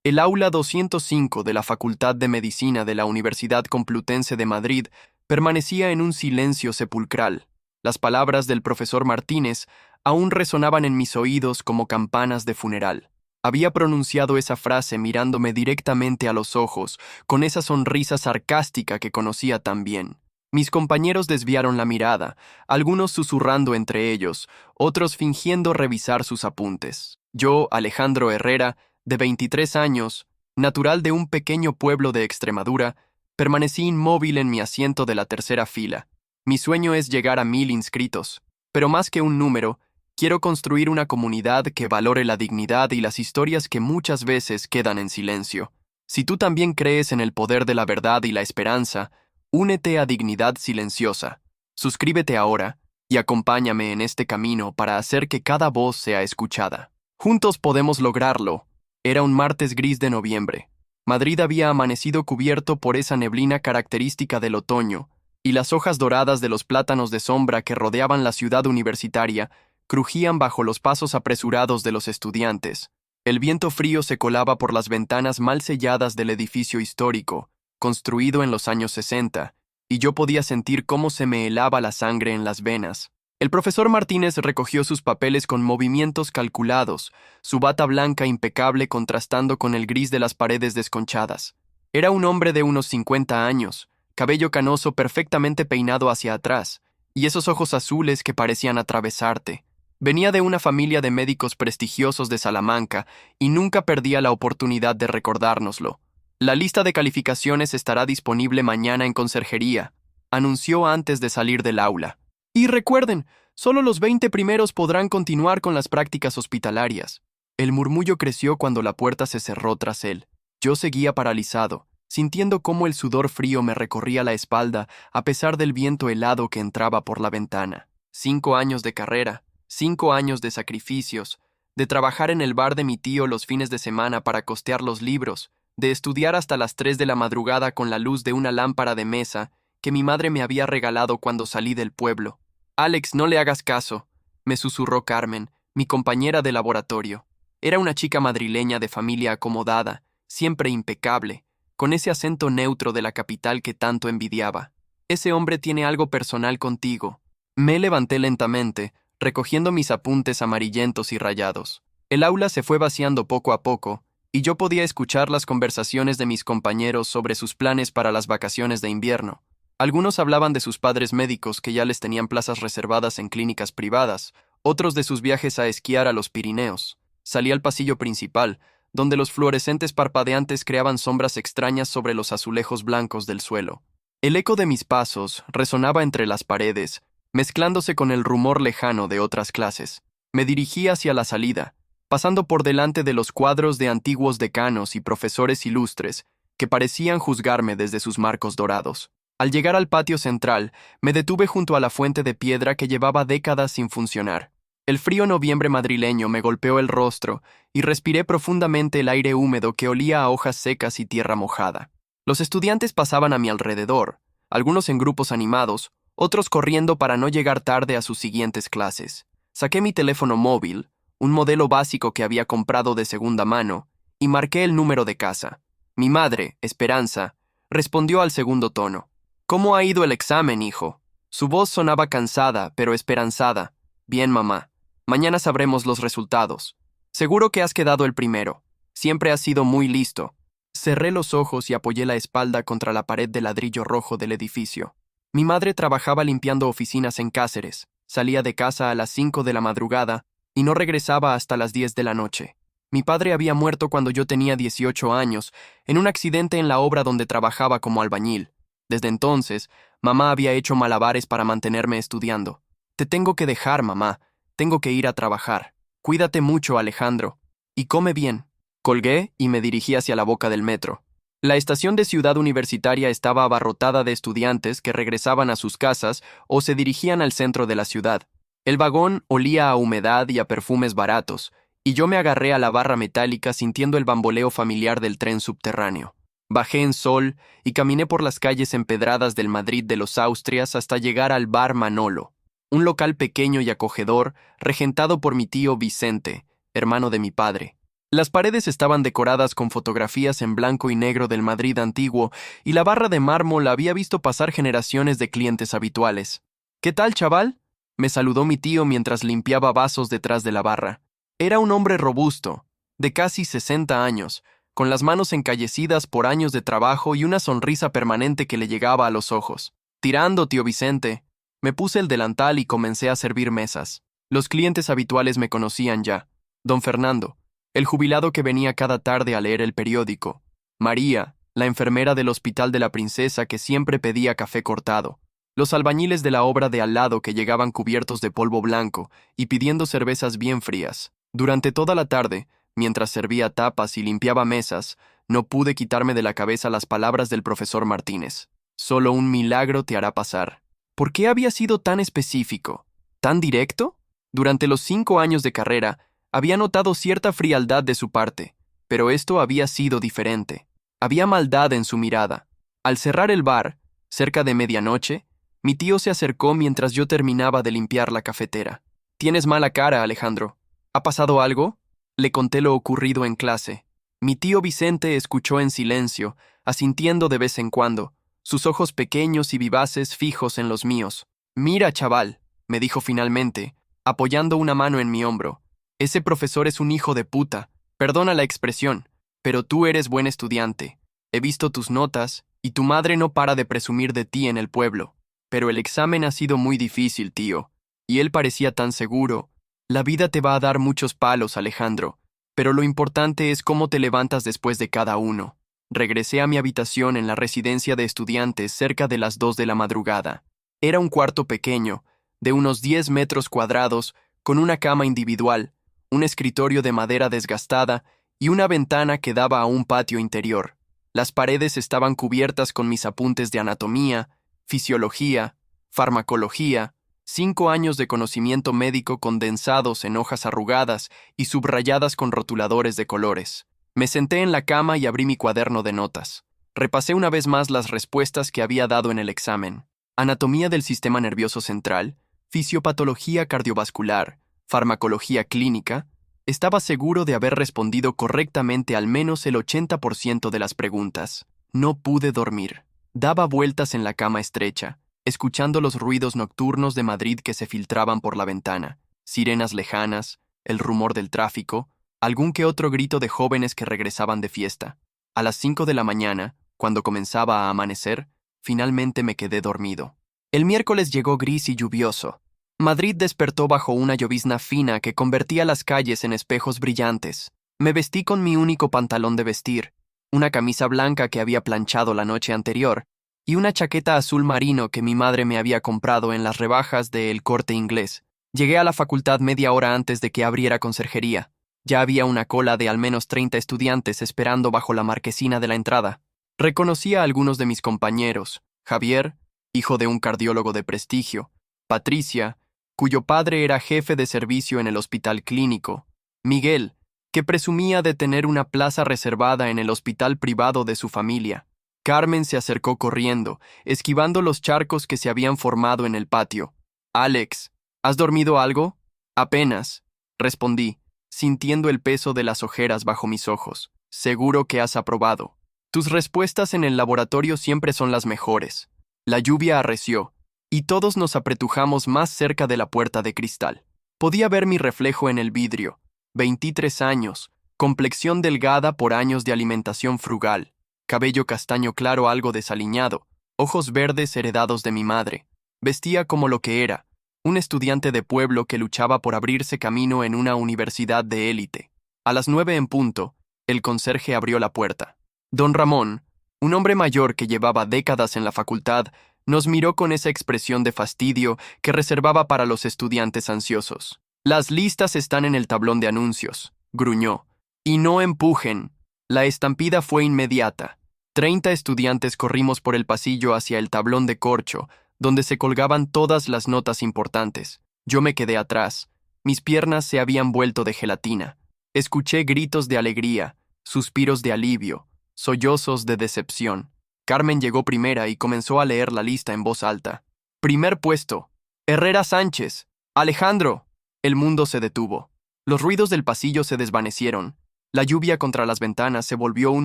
El aula 205 de la Facultad de Medicina de la Universidad Complutense de Madrid permanecía en un silencio sepulcral. Las palabras del profesor Martínez aún resonaban en mis oídos como campanas de funeral. Había pronunciado esa frase mirándome directamente a los ojos, con esa sonrisa sarcástica que conocía tan bien. Mis compañeros desviaron la mirada, algunos susurrando entre ellos, otros fingiendo revisar sus apuntes. Yo, Alejandro Herrera, de 23 años, natural de un pequeño pueblo de Extremadura, permanecí inmóvil en mi asiento de la tercera fila. Mi sueño es llegar a 1000 inscritos, pero más que un número, quiero construir una comunidad que valore la dignidad y las historias que muchas veces quedan en silencio. Si tú también crees en el poder de la verdad y la esperanza, únete a Dignidad Silenciosa. Suscríbete ahora y acompáñame en este camino para hacer que cada voz sea escuchada. Juntos podemos lograrlo. Era un martes gris de noviembre. Madrid había amanecido cubierto por esa neblina característica del otoño, y las hojas doradas de los plátanos de sombra que rodeaban la ciudad universitaria crujían bajo los pasos apresurados de los estudiantes. El viento frío se colaba por las ventanas mal selladas del edificio histórico, construido en los años 60, y yo podía sentir cómo se me helaba la sangre en las venas. El profesor Martínez recogió sus papeles con movimientos calculados, su bata blanca impecable contrastando con el gris de las paredes desconchadas. Era un hombre de unos 50 años, cabello canoso perfectamente peinado hacia atrás, y esos ojos azules que parecían atravesarte. Venía de una familia de médicos prestigiosos de Salamanca y nunca perdía la oportunidad de recordárnoslo. La lista de calificaciones estará disponible mañana en conserjería, anunció antes de salir del aula. Y recuerden, solo los 20 primeros podrán continuar con las prácticas hospitalarias. El murmullo creció cuando la puerta se cerró tras él. Yo seguía paralizado, sintiendo cómo el sudor frío me recorría la espalda a pesar del viento helado que entraba por la ventana. 5 años de carrera, 5 años de sacrificios, de trabajar en el bar de mi tío los fines de semana para costear los libros, de estudiar hasta las 3 de la madrugada con la luz de una lámpara de mesa que mi madre me había regalado cuando salí del pueblo. «Alex, no le hagas caso», me susurró Carmen, mi compañera de laboratorio. Era una chica madrileña de familia acomodada, siempre impecable, con ese acento neutro de la capital que tanto envidiaba. «Ese hombre tiene algo personal contigo». Me levanté lentamente, recogiendo mis apuntes amarillentos y rayados. El aula se fue vaciando poco a poco, y yo podía escuchar las conversaciones de mis compañeros sobre sus planes para las vacaciones de invierno. Algunos hablaban de sus padres médicos que ya les tenían plazas reservadas en clínicas privadas, otros de sus viajes a esquiar a los Pirineos. Salí al pasillo principal, donde los fluorescentes parpadeantes creaban sombras extrañas sobre los azulejos blancos del suelo. El eco de mis pasos resonaba entre las paredes, mezclándose con el rumor lejano de otras clases. Me dirigí hacia la salida, pasando por delante de los cuadros de antiguos decanos y profesores ilustres que parecían juzgarme desde sus marcos dorados. Al llegar al patio central, me detuve junto a la fuente de piedra que llevaba décadas sin funcionar. El frío noviembre madrileño me golpeó el rostro y respiré profundamente el aire húmedo que olía a hojas secas y tierra mojada. Los estudiantes pasaban a mi alrededor, algunos en grupos animados, otros corriendo para no llegar tarde a sus siguientes clases. Saqué mi teléfono móvil, un modelo básico que había comprado de segunda mano, y marqué el número de casa. Mi madre, Esperanza, respondió al segundo tono. «¿Cómo ha ido el examen, hijo?» Su voz sonaba cansada, pero esperanzada. «Bien, mamá. Mañana sabremos los resultados. Seguro que has quedado el primero. Siempre has sido muy listo». Cerré los ojos y apoyé la espalda contra la pared de ladrillo rojo del edificio. Mi madre trabajaba limpiando oficinas en Cáceres, salía de casa a las 5 de la madrugada y no regresaba hasta las 10 de la noche. Mi padre había muerto cuando yo tenía 18 años, en un accidente en la obra donde trabajaba como albañil. Desde entonces, mamá había hecho malabares para mantenerme estudiando. «Te tengo que dejar, mamá. Tengo que ir a trabajar. Cuídate mucho, Alejandro. Y come bien». Colgué y me dirigí hacia la boca del metro. La estación de Ciudad Universitaria estaba abarrotada de estudiantes que regresaban a sus casas o se dirigían al centro de la ciudad. El vagón olía a humedad y a perfumes baratos, y yo me agarré a la barra metálica sintiendo el bamboleo familiar del tren subterráneo. Bajé en Sol y caminé por las calles empedradas del Madrid de los Austrias hasta llegar al Bar Manolo, un local pequeño y acogedor regentado por mi tío Vicente, hermano de mi padre. Las paredes estaban decoradas con fotografías en blanco y negro del Madrid antiguo, y la barra de mármol había visto pasar generaciones de clientes habituales. ¿Qué tal, chaval? Me saludó mi tío mientras limpiaba vasos detrás de la barra. Era un hombre robusto, de casi 60 años, con las manos encallecidas por años de trabajo y una sonrisa permanente que le llegaba a los ojos. Tirando, tío Vicente. Me puse el delantal y comencé a servir mesas. Los clientes habituales me conocían ya. Don Fernando, el jubilado que venía cada tarde a leer el periódico. María, la enfermera del Hospital de la Princesa que siempre pedía café cortado. Los albañiles de la obra de al lado que llegaban cubiertos de polvo blanco y pidiendo cervezas bien frías. Durante toda la tarde, mientras servía tapas y limpiaba mesas, no pude quitarme de la cabeza las palabras del profesor Martínez. Solo un milagro te hará pasar. ¿Por qué había sido tan específico? ¿Tan directo? Durante los 5 años de carrera, había notado cierta frialdad de su parte, pero esto había sido diferente. Había maldad en su mirada. Al cerrar el bar, cerca de medianoche, mi tío se acercó mientras yo terminaba de limpiar la cafetera. «Tienes mala cara, Alejandro. ¿Ha pasado algo?» Le conté lo ocurrido en clase. Mi tío Vicente escuchó en silencio, asintiendo de vez en cuando, sus ojos pequeños y vivaces fijos en los míos. «Mira, chaval», me dijo finalmente, apoyando una mano en mi hombro. «Ese profesor es un hijo de puta. Perdona la expresión, pero tú eres buen estudiante. He visto tus notas, y tu madre no para de presumir de ti en el pueblo. Pero el examen ha sido muy difícil, tío. Y él parecía tan seguro. La vida te va a dar muchos palos, Alejandro, pero lo importante es cómo te levantas después de cada uno». Regresé a mi habitación en la residencia de estudiantes cerca de las 2 de la madrugada. Era un cuarto pequeño, de unos 10 metros cuadrados, con una cama individual, un escritorio de madera desgastada y una ventana que daba a un patio interior. Las paredes estaban cubiertas con mis apuntes de anatomía, fisiología, farmacología, 5 años de conocimiento médico condensados en hojas arrugadas y subrayadas con rotuladores de colores. Me senté en la cama y abrí mi cuaderno de notas. Repasé una vez más las respuestas que había dado en el examen. Anatomía del sistema nervioso central, fisiopatología cardiovascular, farmacología clínica. Estaba seguro de haber respondido correctamente al menos el 80% de las preguntas. No pude dormir. Daba vueltas en la cama estrecha, escuchando los ruidos nocturnos de Madrid que se filtraban por la ventana, sirenas lejanas, el rumor del tráfico, algún que otro grito de jóvenes que regresaban de fiesta. A las 5 de la mañana, cuando comenzaba a amanecer, finalmente me quedé dormido. El miércoles llegó gris y lluvioso. Madrid despertó bajo una llovizna fina que convertía las calles en espejos brillantes. Me vestí con mi único pantalón de vestir, una camisa blanca que había planchado la noche anterior, y una chaqueta azul marino que mi madre me había comprado en las rebajas de El Corte Inglés. Llegué a la facultad media hora antes de que abriera conserjería. Ya había una cola de al menos 30 estudiantes esperando bajo la marquesina de la entrada. Reconocí a algunos de mis compañeros: Javier, hijo de un cardiólogo de prestigio; Patricia, cuyo padre era jefe de servicio en el hospital clínico; Miguel, que presumía de tener una plaza reservada en el hospital privado de su familia. Carmen se acercó corriendo, esquivando los charcos que se habían formado en el patio. «Alex, ¿has dormido algo?» «Apenas», respondí, sintiendo el peso de las ojeras bajo mis ojos. «Seguro que has aprobado. Tus respuestas en el laboratorio siempre son las mejores». La lluvia arreció, y todos nos apretujamos más cerca de la puerta de cristal. Podía ver mi reflejo en el vidrio. 23 años, complexión delgada por años de alimentación frugal, cabello castaño claro algo desaliñado, ojos verdes heredados de mi madre. Vestía como lo que era, un estudiante de pueblo que luchaba por abrirse camino en una universidad de élite. A las 9 en punto, el conserje abrió la puerta. Don Ramón, un hombre mayor que llevaba décadas en la facultad, nos miró con esa expresión de fastidio que reservaba para los estudiantes ansiosos. «Las listas están en el tablón de anuncios», gruñó. «Y no empujen». La estampida fue inmediata. 30 estudiantes corrimos por el pasillo hacia el tablón de corcho, donde se colgaban todas las notas importantes. Yo me quedé atrás. Mis piernas se habían vuelto de gelatina. Escuché gritos de alegría, suspiros de alivio, sollozos de decepción. Carmen llegó primera y comenzó a leer la lista en voz alta. «Primer puesto, Herrera Sánchez. Alejandro». El mundo se detuvo. Los ruidos del pasillo se desvanecieron. La lluvia contra las ventanas se volvió un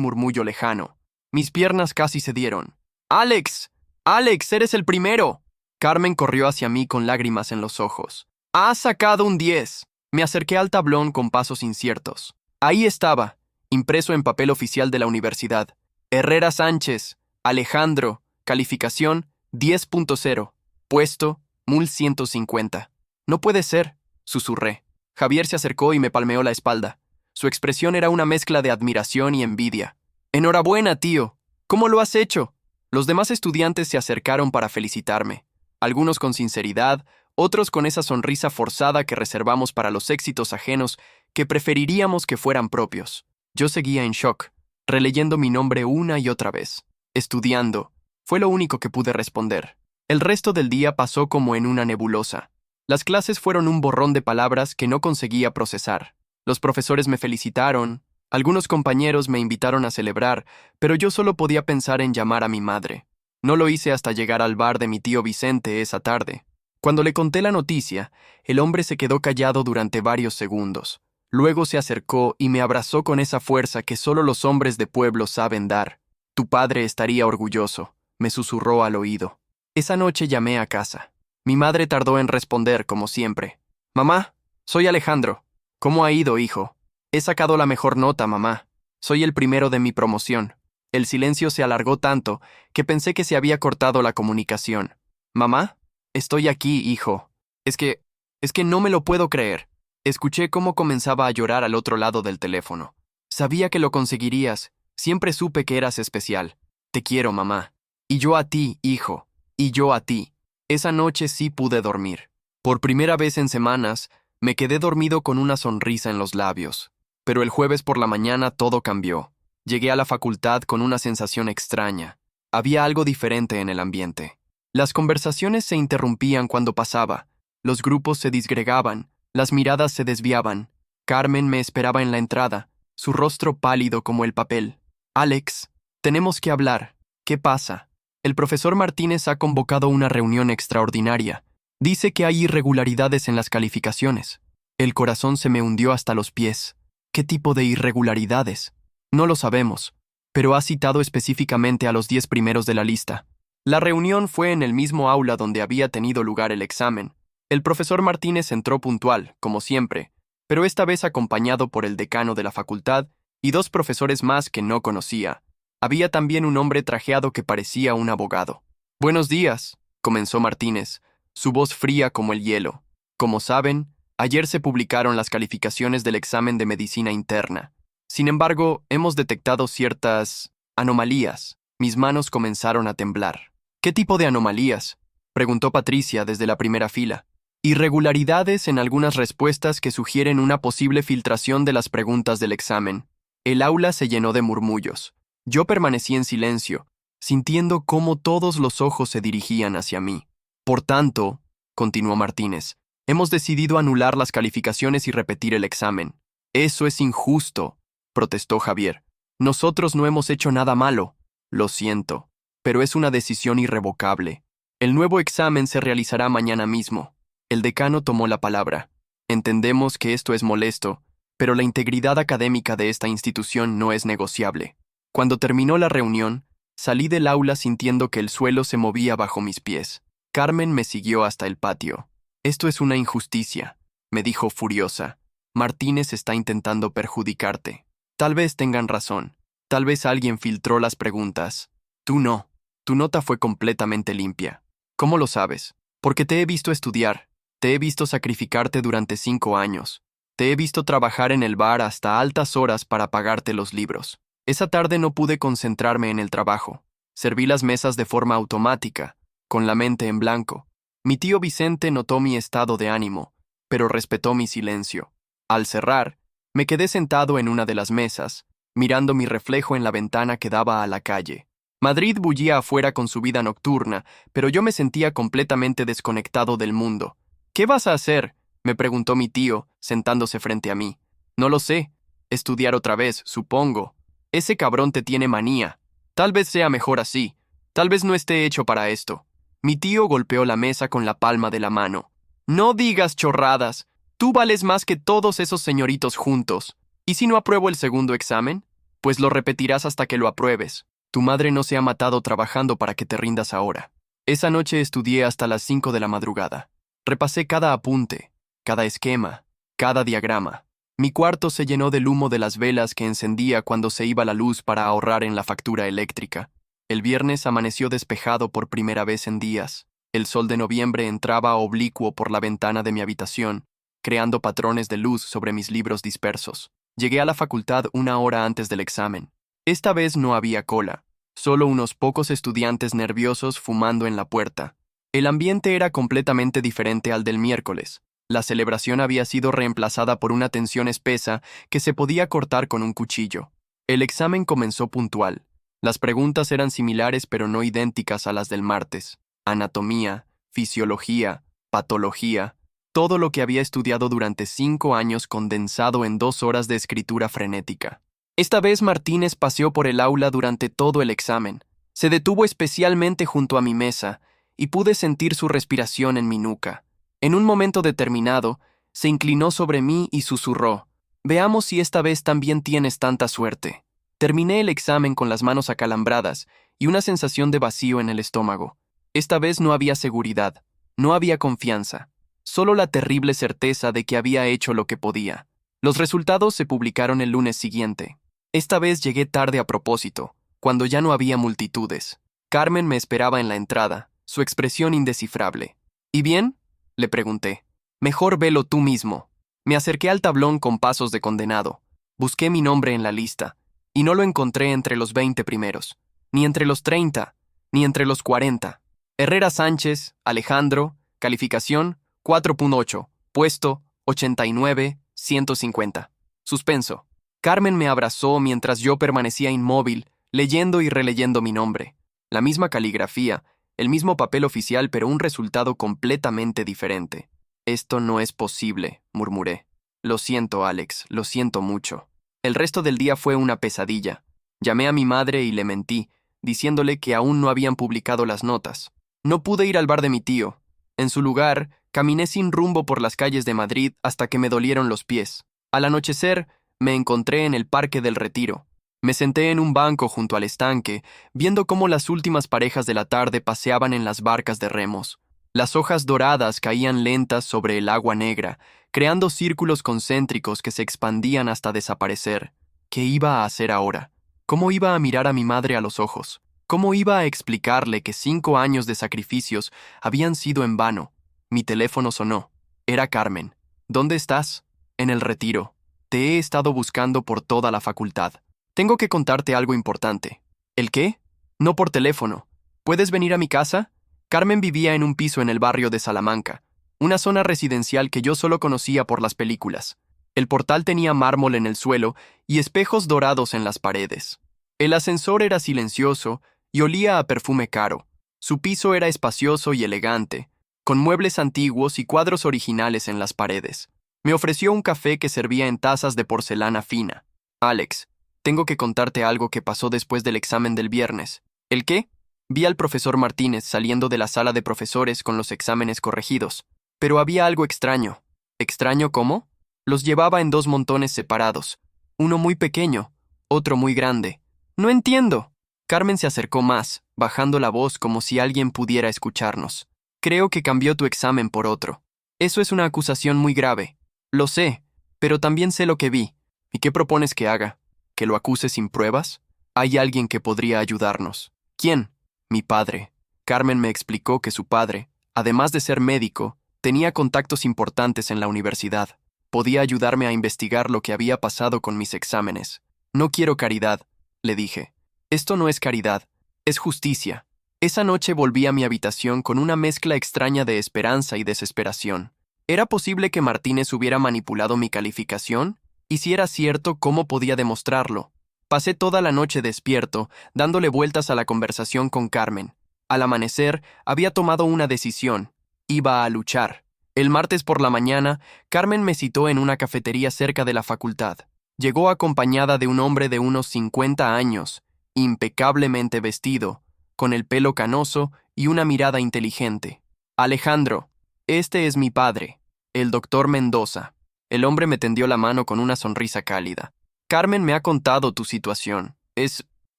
murmullo lejano. Mis piernas casi cedieron. ¡Alex! ¡Alex, eres el primero! Carmen corrió hacia mí con lágrimas en los ojos. ¡Has sacado un 10! Me acerqué al tablón con pasos inciertos. Ahí estaba, impreso en papel oficial de la universidad. Herrera Sánchez, Alejandro, calificación 10.0, puesto MUL 150. No puede ser, susurré. Javier se acercó y me palmeó la espalda. Su expresión era una mezcla de admiración y envidia. Enhorabuena, tío. ¿Cómo lo has hecho? Los demás estudiantes se acercaron para felicitarme. Algunos con sinceridad, otros con esa sonrisa forzada que reservamos para los éxitos ajenos que preferiríamos que fueran propios. Yo seguía en shock, releyendo mi nombre una y otra vez. Estudiando. Fue lo único que pude responder. El resto del día pasó como en una nebulosa. Las clases fueron un borrón de palabras que no conseguía procesar. Los profesores me felicitaron, algunos compañeros me invitaron a celebrar, pero yo solo podía pensar en llamar a mi madre. No lo hice hasta llegar al bar de mi tío Vicente esa tarde. Cuando le conté la noticia, el hombre se quedó callado durante varios segundos. Luego se acercó y me abrazó con esa fuerza que solo los hombres de pueblo saben dar. Tu padre estaría orgulloso, me susurró al oído. Esa noche llamé a casa. Mi madre tardó en responder, como siempre. Mamá, soy Alejandro. ¿Cómo ha ido, hijo? He sacado la mejor nota, mamá. Soy el primero de mi promoción. El silencio se alargó tanto que pensé que se había cortado la comunicación. ¿Mamá? Estoy aquí, hijo. Es que no me lo puedo creer. Escuché cómo comenzaba a llorar al otro lado del teléfono. Sabía que lo conseguirías. Siempre supe que eras especial. Te quiero, mamá. Y yo a ti, hijo. Y yo a ti. Esa noche sí pude dormir. Por primera vez en semanas, me quedé dormido con una sonrisa en los labios. Pero el jueves por la mañana todo cambió. Llegué a la facultad con una sensación extraña. Había algo diferente en el ambiente. Las conversaciones se interrumpían cuando pasaba. Los grupos se disgregaban. Las miradas se desviaban. Carmen me esperaba en la entrada, su rostro pálido como el papel. Alex, tenemos que hablar. ¿Qué pasa? El profesor Martínez ha convocado una reunión extraordinaria. Dice que hay irregularidades en las calificaciones. El corazón se me hundió hasta los pies. ¿Qué tipo de irregularidades? No lo sabemos, pero ha citado específicamente a los 10 primeros de la lista. La reunión fue en el mismo aula donde había tenido lugar el examen. El profesor Martínez entró puntual, como siempre, pero esta vez acompañado por el decano de la facultad y 2 profesores más que no conocía. Había también un hombre trajeado que parecía un abogado. «Buenos días», comenzó Martínez, su voz fría como el hielo. Como saben, ayer se publicaron las calificaciones del examen de medicina interna. Sin embargo, hemos detectado ciertas anomalías. Mis manos comenzaron a temblar. ¿Qué tipo de anomalías?, preguntó Patricia desde la primera fila. Irregularidades en algunas respuestas que sugieren una posible filtración de las preguntas del examen. El aula se llenó de murmullos. Yo permanecí en silencio, sintiendo cómo todos los ojos se dirigían hacia mí. Por tanto, continuó Martínez, hemos decidido anular las calificaciones y repetir el examen. Eso es injusto, protestó Javier. Nosotros no hemos hecho nada malo. Lo siento, pero es una decisión irrevocable. El nuevo examen se realizará mañana mismo. El decano tomó la palabra. Entendemos que esto es molesto, pero la integridad académica de esta institución no es negociable. Cuando terminó la reunión, salí del aula sintiendo que el suelo se movía bajo mis pies. Carmen me siguió hasta el patio. Esto es una injusticia, me dijo furiosa. Martínez está intentando perjudicarte. Tal vez tengan razón. Tal vez alguien filtró las preguntas. Tú no. Tu nota fue completamente limpia. ¿Cómo lo sabes? Porque te he visto estudiar. Te he visto sacrificarte durante 5 años. Te he visto trabajar en el bar hasta altas horas para pagarte los libros. Esa tarde no pude concentrarme en el trabajo. Serví las mesas de forma automática, con la mente en blanco. Mi tío Vicente notó mi estado de ánimo, pero respetó mi silencio. Al cerrar, me quedé sentado en una de las mesas, mirando mi reflejo en la ventana que daba a la calle. Madrid bullía afuera con su vida nocturna, pero yo me sentía completamente desconectado del mundo. «¿Qué vas a hacer?», me preguntó mi tío, sentándose frente a mí. «No lo sé. Estudiar otra vez, supongo. Ese cabrón te tiene manía. Tal vez sea mejor así. Tal vez no esté hecho para esto». Mi tío golpeó la mesa con la palma de la mano. «No digas chorradas. Tú vales más que todos esos señoritos juntos. ¿Y si no apruebo el segundo examen? Pues lo repetirás hasta que lo apruebes. Tu madre no se ha matado trabajando para que te rindas ahora. Esa noche estudié hasta las 5 de la madrugada. Repasé cada apunte, cada esquema, cada diagrama. Mi cuarto se llenó del humo de las velas que encendía cuando se iba la luz para ahorrar en la factura eléctrica. El viernes amaneció despejado por primera vez en días. El sol de noviembre entraba oblicuo por la ventana de mi habitación, creando patrones de luz sobre mis libros dispersos. Llegué a la facultad 1 hora antes del examen. Esta vez no había cola, solo unos pocos estudiantes nerviosos fumando en la puerta. El ambiente era completamente diferente al del miércoles. La celebración había sido reemplazada por una tensión espesa que se podía cortar con un cuchillo. El examen comenzó puntual. Las preguntas eran similares pero no idénticas a las del martes. Anatomía, fisiología, patología, todo lo que había estudiado durante 5 años condensado en 2 horas de escritura frenética. Esta vez Martínez paseó por el aula durante todo el examen. Se detuvo especialmente junto a mi mesa y pude sentir su respiración en mi nuca. En un momento determinado, se inclinó sobre mí y susurró: «Veamos si esta vez también tienes tanta suerte». Terminé el examen con las manos acalambradas y una sensación de vacío en el estómago. Esta vez no había seguridad, no había confianza, solo la terrible certeza de que había hecho lo que podía. Los resultados se publicaron el lunes siguiente. Esta vez llegué tarde a propósito, cuando ya no había multitudes. Carmen me esperaba en la entrada, su expresión indescifrable. «¿Y bien?», le pregunté. «Mejor velo tú mismo». Me acerqué al tablón con pasos de condenado. Busqué mi nombre en la lista, y no lo encontré entre los 20 primeros, ni entre los 30, ni entre los 40. Herrera Sánchez, Alejandro, calificación 4.8, puesto 89-150. Suspenso. Carmen me abrazó mientras yo permanecía inmóvil, leyendo y releyendo mi nombre. La misma caligrafía, el mismo papel oficial, pero un resultado completamente diferente. «Esto no es posible», murmuré. «Lo siento, Alex, lo siento mucho». El resto del día fue una pesadilla. Llamé a mi madre y le mentí, diciéndole que aún no habían publicado las notas. No pude ir al bar de mi tío. En su lugar, caminé sin rumbo por las calles de Madrid hasta que me dolieron los pies. Al anochecer, me encontré en el Parque del Retiro. Me senté en un banco junto al estanque, viendo cómo las últimas parejas de la tarde paseaban en las barcas de remos. Las hojas doradas caían lentas sobre el agua negra, creando círculos concéntricos que se expandían hasta desaparecer. ¿Qué iba a hacer ahora? ¿Cómo iba a mirar a mi madre a los ojos? ¿Cómo iba a explicarle que 5 años de sacrificios habían sido en vano? Mi teléfono sonó. Era Carmen. «¿Dónde estás?» «En el Retiro. Te he estado buscando por toda la facultad. Tengo que contarte algo importante». «¿El qué?» «No por teléfono. ¿Puedes venir a mi casa?» Carmen vivía en un piso en el barrio de Salamanca, una zona residencial que yo solo conocía por las películas. El portal tenía mármol en el suelo y espejos dorados en las paredes. El ascensor era silencioso y olía a perfume caro. Su piso era espacioso y elegante, con muebles antiguos y cuadros originales en las paredes. Me ofreció un café que servía en tazas de porcelana fina. «Alex, tengo que contarte algo que pasó después del examen del viernes». «¿El qué?» Vi al profesor Martínez saliendo de la sala de profesores con los exámenes corregidos. Pero había algo extraño. ¿Extraño cómo? Los llevaba en 2 montones separados. Uno muy pequeño, otro muy grande. «No entiendo». Carmen se acercó más, bajando la voz como si alguien pudiera escucharnos. «Creo que cambió tu examen por otro. Eso es una acusación muy grave. Lo sé, pero también sé lo que vi. ¿Y qué propones que haga? ¿Que lo acuse sin pruebas? Hay alguien que podría ayudarnos». «¿Quién?» «Mi padre». Carmen me explicó que su padre, además de ser médico, tenía contactos importantes en la universidad. Podía ayudarme a investigar lo que había pasado con mis exámenes. «No quiero caridad», le dije. «Esto no es caridad, es justicia». Esa noche volví a mi habitación con una mezcla extraña de esperanza y desesperación. ¿Era posible que Martínez hubiera manipulado mi calificación? Y si era cierto, ¿cómo podía demostrarlo? Pasé toda la noche despierto, dándole vueltas a la conversación con Carmen. Al amanecer, había tomado una decisión. Iba a luchar. El martes por la mañana, Carmen me citó en una cafetería cerca de la facultad. Llegó acompañada de un hombre de unos 50 años, impecablemente vestido, con el pelo canoso y una mirada inteligente. «Alejandro, este es mi padre, el doctor Mendoza». El hombre me tendió la mano con una sonrisa cálida. Carmen me ha contado tu situación. Es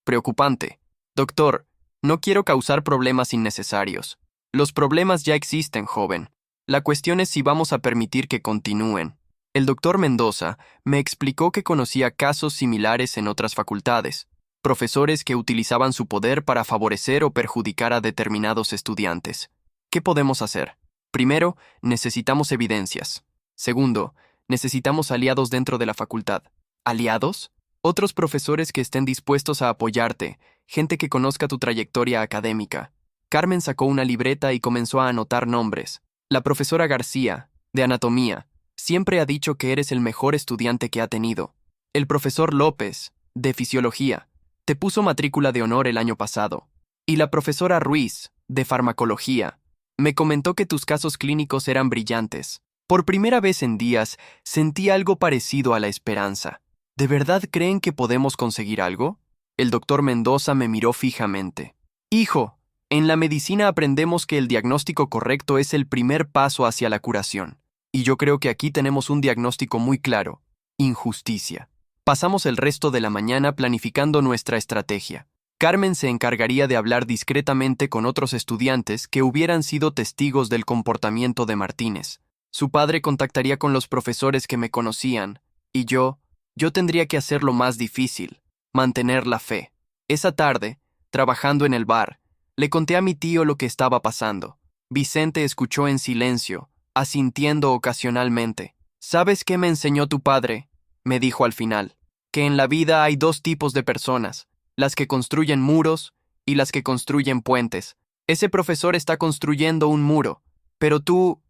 preocupante. Doctor, no quiero causar problemas innecesarios. Los problemas ya existen, joven. La cuestión es si vamos a permitir que continúen. El doctor Mendoza me explicó que conocía casos similares en otras facultades, profesores que utilizaban su poder para favorecer o perjudicar a determinados estudiantes. ¿Qué podemos hacer? Primero, necesitamos evidencias. Segundo, necesitamos aliados dentro de la facultad. ¿Aliados? Otros profesores que estén dispuestos a apoyarte, gente que conozca tu trayectoria académica. Carmen sacó una libreta y comenzó a anotar nombres. La profesora García, de anatomía, siempre ha dicho que eres el mejor estudiante que ha tenido. El profesor López, de fisiología, te puso matrícula de honor el año pasado. Y la profesora Ruiz, de farmacología, me comentó que tus casos clínicos eran brillantes. Por primera vez en días, sentí algo parecido a la esperanza. ¿De verdad creen que podemos conseguir algo? El doctor Mendoza me miró fijamente. Hijo, en la medicina aprendemos que el diagnóstico correcto es el primer paso hacia la curación. Y yo creo que aquí tenemos un diagnóstico muy claro: injusticia. Pasamos el resto de la mañana planificando nuestra estrategia. Carmen se encargaría de hablar discretamente con otros estudiantes que hubieran sido testigos del comportamiento de Martínez. Su padre contactaría con los profesores que me conocían, y yo tendría que hacer lo más difícil: mantener la fe. Esa tarde, trabajando en el bar, le conté a mi tío lo que estaba pasando. Vicente escuchó en silencio, asintiendo ocasionalmente. ¿Sabes qué me enseñó tu padre?, me dijo al final. Que en la vida hay dos tipos de personas: las que construyen muros y las que construyen puentes. Ese profesor está construyendo un muro, pero tú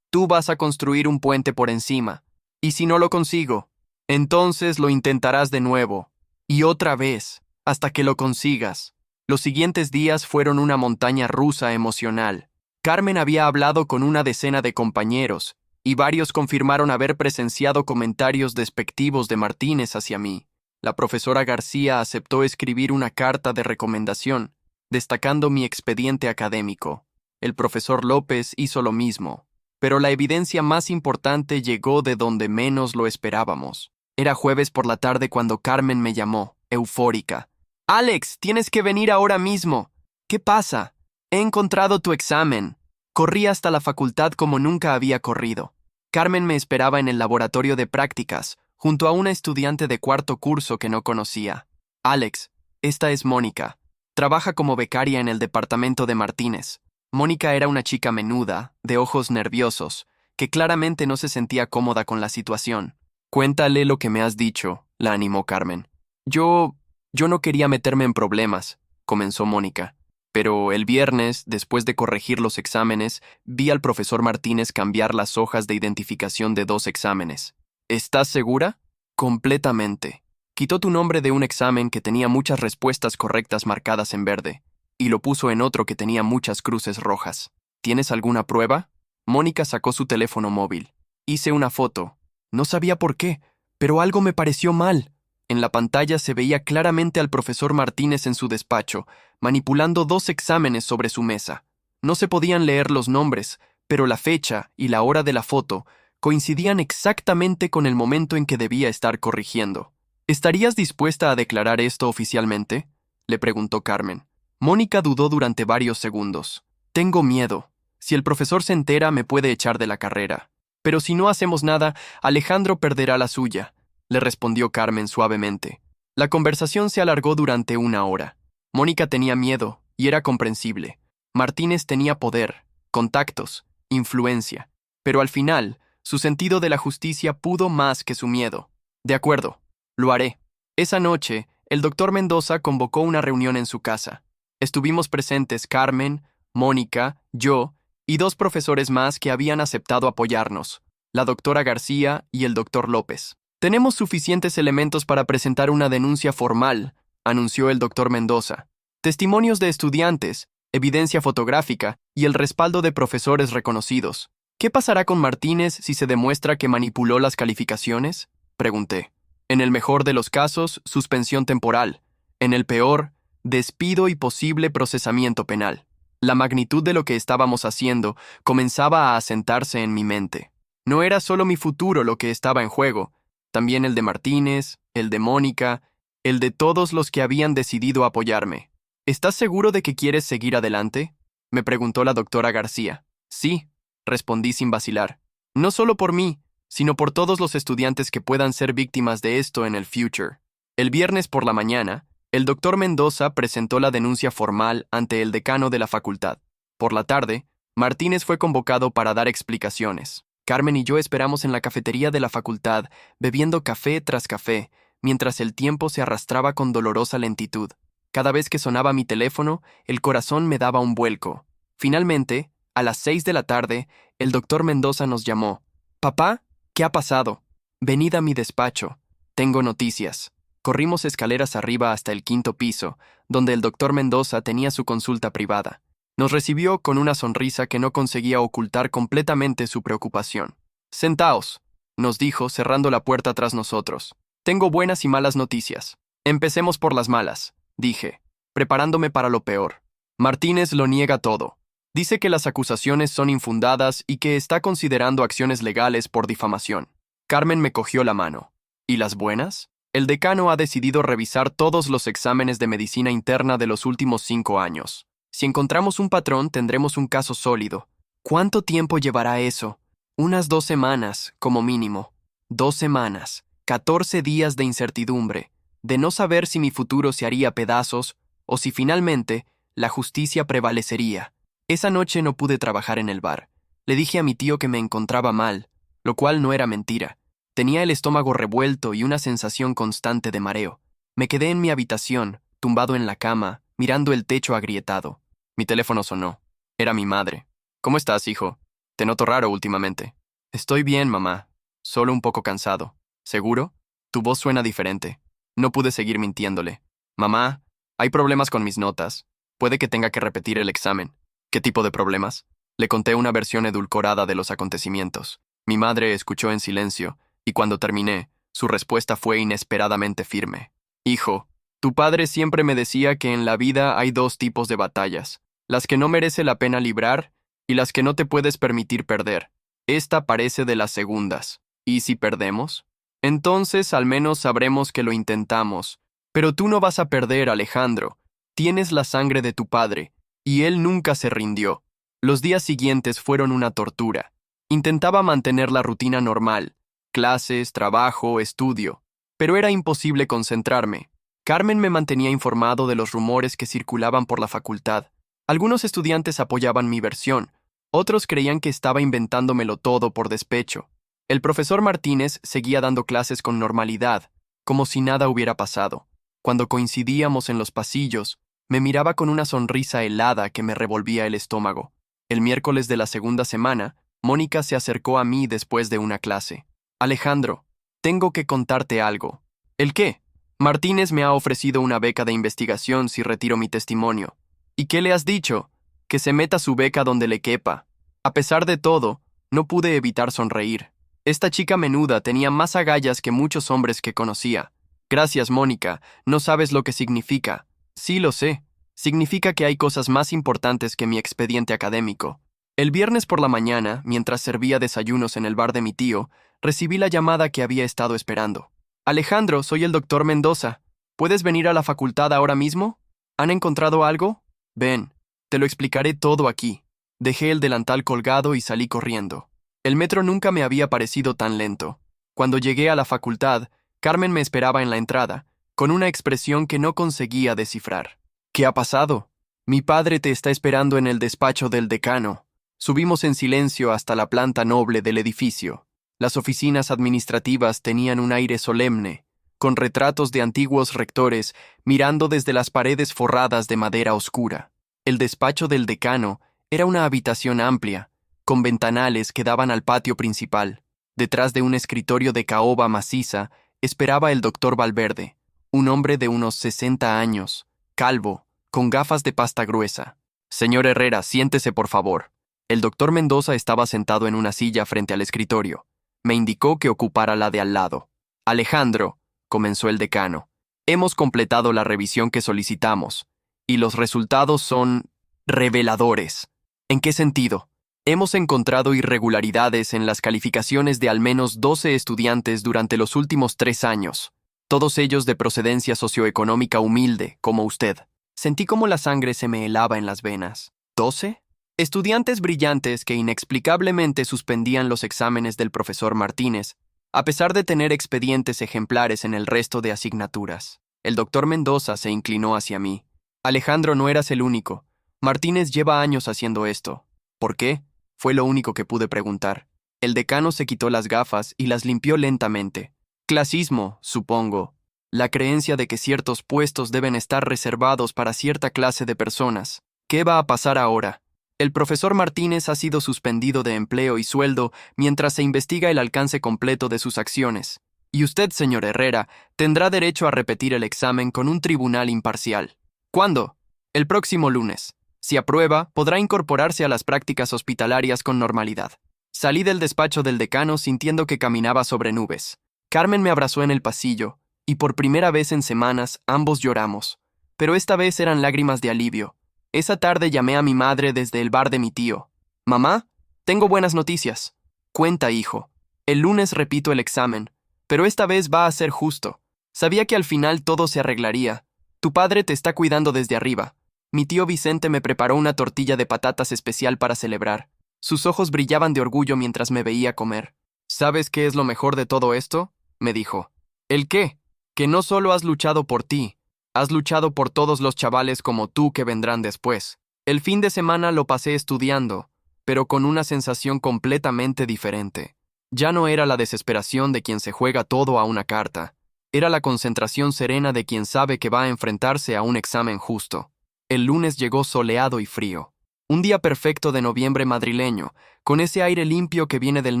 vas a construir un puente por encima. Y si no lo consigo, entonces lo intentarás de nuevo, y otra vez, hasta que lo consigas. Los siguientes días fueron una montaña rusa emocional. Carmen había hablado con una decena de compañeros, y varios confirmaron haber presenciado comentarios despectivos de Martínez hacia mí. La profesora García aceptó escribir una carta de recomendación, destacando mi expediente académico. El profesor López hizo lo mismo, pero la evidencia más importante llegó de donde menos lo esperábamos. Era jueves por la tarde cuando Carmen me llamó, eufórica. «Alex, tienes que venir ahora mismo». «¿Qué pasa?» «He encontrado tu examen». Corrí hasta la facultad como nunca había corrido. Carmen me esperaba en el laboratorio de prácticas, junto a una estudiante de cuarto curso que no conocía. «Alex, esta es Mónica. Trabaja como becaria en el departamento de Martínez». Mónica era una chica menuda, de ojos nerviosos, que claramente no se sentía cómoda con la situación. «Cuéntale lo que me has dicho», la animó Carmen. Yo no quería meterme en problemas», comenzó Mónica. «Pero el viernes, después de corregir los exámenes, vi al profesor Martínez cambiar las hojas de identificación de 2 exámenes. ¿Estás segura?» «Completamente. Quitó tu nombre de un examen que tenía muchas respuestas correctas marcadas en verde, y lo puso en otro que tenía muchas cruces rojas. ¿Tienes alguna prueba?» Mónica sacó su teléfono móvil. «Hice una foto. No sabía por qué, pero algo me pareció mal». En la pantalla se veía claramente al profesor Martínez en su despacho, manipulando 2 exámenes sobre su mesa. No se podían leer los nombres, pero la fecha y la hora de la foto coincidían exactamente con el momento en que debía estar corrigiendo. «¿Estarías dispuesta a declarar esto oficialmente?», le preguntó Carmen. Mónica dudó durante varios segundos. «Tengo miedo. Si el profesor se entera, me puede echar de la carrera. Pero si no hacemos nada, Alejandro perderá la suya», le respondió Carmen suavemente. La conversación se alargó durante 1 hora. Mónica tenía miedo, y era comprensible. Martínez tenía poder, contactos, influencia. Pero al final, su sentido de la justicia pudo más que su miedo. «De acuerdo, lo haré». Esa noche, el doctor Mendoza convocó una reunión en su casa. Estuvimos presentes Carmen, Mónica, yo y 2 profesores más que habían aceptado apoyarnos, la doctora García y el doctor López. «Tenemos suficientes elementos para presentar una denuncia formal», anunció el doctor Mendoza. «Testimonios de estudiantes, evidencia fotográfica y el respaldo de profesores reconocidos. ¿Qué pasará con Martínez si se demuestra que manipuló las calificaciones?», pregunté. «En el mejor de los casos, suspensión temporal. En el peor, despido y posible procesamiento penal». La magnitud de lo que estábamos haciendo comenzaba a asentarse en mi mente. No era solo mi futuro lo que estaba en juego, También el de Martínez, el de Mónica, el de todos los que habían decidido apoyarme. ¿Estás seguro de que quieres seguir adelante? Me preguntó la doctora García. Sí, respondí sin vacilar. No solo por mí, sino por todos los estudiantes que puedan ser víctimas de esto en el future. El viernes por la mañana, el doctor Mendoza presentó la denuncia formal ante el decano de la facultad. Por la tarde, Martínez fue convocado para dar explicaciones. Carmen y yo esperamos en la cafetería de la facultad, bebiendo café tras café, mientras el tiempo se arrastraba con dolorosa lentitud. Cada vez que sonaba mi teléfono, el corazón me daba un vuelco. Finalmente, a las 6 de la tarde, el doctor Mendoza nos llamó. «Papá, ¿qué ha pasado? Venid a mi despacho. Tengo noticias». Corrimos escaleras arriba hasta el 5º piso, donde el doctor Mendoza tenía su consulta privada. Nos recibió con una sonrisa que no conseguía ocultar completamente su preocupación. «Sentaos», nos dijo, cerrando la puerta tras nosotros. «Tengo buenas y malas noticias. Empecemos por las malas», dije, preparándome para lo peor. Martínez lo niega todo. Dice que las acusaciones son infundadas y que está considerando acciones legales por difamación. Carmen me cogió la mano. ¿Y las buenas? El decano ha decidido revisar todos los exámenes de medicina interna de los últimos 5 años. Si encontramos un patrón, tendremos un caso sólido. ¿Cuánto tiempo llevará eso? Unas 2 semanas, como mínimo. 2 semanas, 14 días de incertidumbre, de no saber si mi futuro se haría pedazos o si finalmente la justicia prevalecería. Esa noche no pude trabajar en el bar. Le dije a mi tío que me encontraba mal, lo cual no era mentira. Tenía el estómago revuelto y una sensación constante de mareo. Me quedé en mi habitación, tumbado en la cama, mirando el techo agrietado. Mi teléfono sonó. Era mi madre. «¿Cómo estás, hijo? Te noto raro últimamente». «Estoy bien, mamá. Solo un poco cansado». «¿Seguro? Tu voz suena diferente». No pude seguir mintiéndole. «Mamá, hay problemas con mis notas. Puede que tenga que repetir el examen». «¿Qué tipo de problemas?» Le conté una versión edulcorada de los acontecimientos. Mi madre escuchó en silencio, y cuando terminé, su respuesta fue inesperadamente firme. «Hijo, tu padre siempre me decía que en la vida hay 2 tipos de batallas, las que no merece la pena librar y las que no te puedes permitir perder. Esta parece de las segundas. ¿Y si perdemos? Entonces al menos sabremos que lo intentamos. Pero tú no vas a perder, Alejandro. Tienes la sangre de tu padre, y él nunca se rindió». Los días siguientes fueron una tortura. Intentaba mantener la rutina normal, clases, trabajo, estudio, pero era imposible concentrarme. Carmen me mantenía informado de los rumores que circulaban por la facultad. Algunos estudiantes apoyaban mi versión, otros creían que estaba inventándomelo todo por despecho. El profesor Martínez seguía dando clases con normalidad, como si nada hubiera pasado. Cuando coincidíamos en los pasillos, me miraba con una sonrisa helada que me revolvía el estómago. El miércoles de la segunda semana, Mónica se acercó a mí después de una clase. «Alejandro, tengo que contarte algo». «¿El qué?» «Martínez me ha ofrecido una beca de investigación si retiro mi testimonio». «¿Y qué le has dicho?» «Que se meta su beca donde le quepa». A pesar de todo, no pude evitar sonreír. Esta chica menuda tenía más agallas que muchos hombres que conocía. «Gracias, Mónica, no sabes lo que significa». «Sí, lo sé. Significa que hay cosas más importantes que mi expediente académico». El viernes por la mañana, mientras servía desayunos en el bar de mi tío, recibí la llamada que había estado esperando. «Alejandro, soy el doctor Mendoza. ¿Puedes venir a la facultad ahora mismo? ¿Han encontrado algo? Ven, te lo explicaré todo aquí». Dejé el delantal colgado y salí corriendo. El metro nunca me había parecido tan lento. Cuando llegué a la facultad, Carmen me esperaba en la entrada, con una expresión que no conseguía descifrar. «¿Qué ha pasado?» «Mi padre te está esperando en el despacho del decano». Subimos en silencio hasta la planta noble del edificio. Las oficinas administrativas tenían un aire solemne, con retratos de antiguos rectores mirando desde las paredes forradas de madera oscura. El despacho del decano era una habitación amplia, con ventanales que daban al patio principal. Detrás de un escritorio de caoba maciza esperaba el doctor Valverde, un hombre de unos 60 años, calvo, con gafas de pasta gruesa. «Señor Herrera, siéntese por favor». El doctor Mendoza estaba sentado en una silla frente al escritorio. Me indicó que ocupara la de al lado. «Alejandro», comenzó el decano, «hemos completado la revisión que solicitamos, y los resultados son reveladores». «¿En qué sentido?» Hemos encontrado irregularidades en las calificaciones de al menos 12 estudiantes durante los últimos 3 años, todos ellos de procedencia socioeconómica humilde, como usted. Sentí como la sangre se me helaba en las venas. ¿12? Estudiantes brillantes que inexplicablemente suspendían los exámenes del profesor Martínez, a pesar de tener expedientes ejemplares en el resto de asignaturas. El doctor Mendoza se inclinó hacia mí. Alejandro, no eras el único. Martínez lleva años haciendo esto. ¿Por qué? Fue lo único que pude preguntar. El decano se quitó las gafas y las limpió lentamente. Clasismo, supongo. La creencia de que ciertos puestos deben estar reservados para cierta clase de personas. ¿Qué va a pasar ahora? El profesor Martínez ha sido suspendido de empleo y sueldo mientras se investiga el alcance completo de sus acciones. Y usted, señor Herrera, tendrá derecho a repetir el examen con un tribunal imparcial. ¿Cuándo? El próximo lunes. Si aprueba, podrá incorporarse a las prácticas hospitalarias con normalidad. Salí del despacho del decano sintiendo que caminaba sobre nubes. Carmen me abrazó en el pasillo, y por primera vez en semanas ambos lloramos. Pero esta vez eran lágrimas de alivio. Esa tarde llamé a mi madre desde el bar de mi tío. «Mamá, tengo buenas noticias». «Cuenta, hijo. El lunes repito el examen, pero esta vez va a ser justo. Sabía que al final todo se arreglaría. Tu padre te está cuidando desde arriba». Mi tío Vicente me preparó una tortilla de patatas especial para celebrar. Sus ojos brillaban de orgullo mientras me veía comer. «¿Sabes qué es lo mejor de todo esto?», me dijo. «¿El qué? Que no solo has luchado por ti, has luchado por todos los chavales como tú que vendrán después». El fin de semana lo pasé estudiando, pero con una sensación completamente diferente. Ya no era la desesperación de quien se juega todo a una carta. Era la concentración serena de quien sabe que va a enfrentarse a un examen justo. El lunes llegó soleado y frío. Un día perfecto de noviembre madrileño, con ese aire limpio que viene del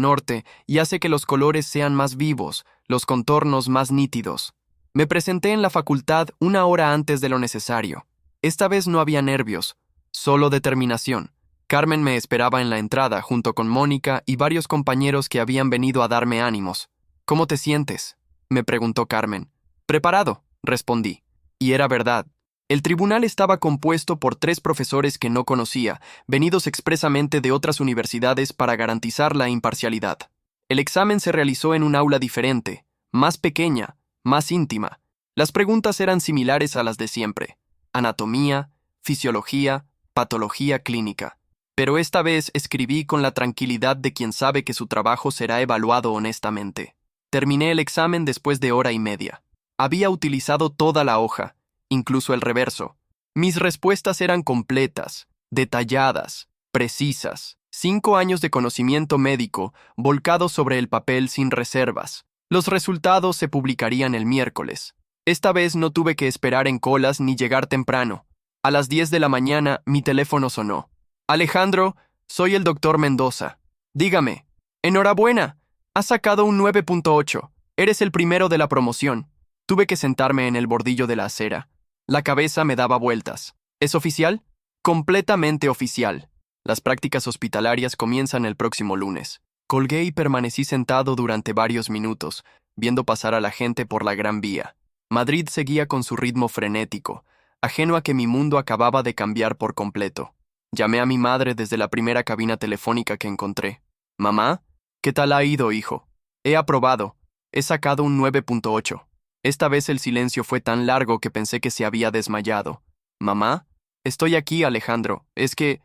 norte y hace que los colores sean más vivos, los contornos más nítidos. Me presenté en la facultad 1 hora antes de lo necesario. Esta vez no había nervios, solo determinación. Carmen me esperaba en la entrada junto con Mónica y varios compañeros que habían venido a darme ánimos. «¿Cómo te sientes?», me preguntó Carmen. «Preparado», respondí. Y era verdad. El tribunal estaba compuesto por 3 profesores que no conocía, venidos expresamente de otras universidades para garantizar la imparcialidad. El examen se realizó en un aula diferente, más pequeña, más íntima. Las preguntas eran similares a las de siempre: anatomía, fisiología, patología clínica. Pero esta vez escribí con la tranquilidad de quien sabe que su trabajo será evaluado honestamente. Terminé el examen después de 1 hora y media. Había utilizado toda la hoja, incluso el reverso. Mis respuestas eran completas, detalladas, precisas. 5 años de conocimiento médico volcados sobre el papel sin reservas. Los resultados se publicarían el miércoles. Esta vez no tuve que esperar en colas ni llegar temprano. A las 10 de la mañana mi teléfono sonó. «Alejandro, soy el doctor Mendoza. Dígame». «Enhorabuena, has sacado un 9.8. Eres el primero de la promoción». Tuve que sentarme en el bordillo de la acera. La cabeza me daba vueltas. ¿Es oficial? Completamente oficial. Las prácticas hospitalarias comienzan el próximo lunes. Colgué y permanecí sentado durante varios minutos, viendo pasar a la gente por la Gran Vía. Madrid seguía con su ritmo frenético, ajeno a que mi mundo acababa de cambiar por completo. Llamé a mi madre desde la primera cabina telefónica que encontré. «Mamá, ¿qué tal ha ido, hijo?» «He aprobado. He sacado un 9.8. Esta vez el silencio fue tan largo que pensé que se había desmayado. «Mamá, estoy aquí, Alejandro. Es que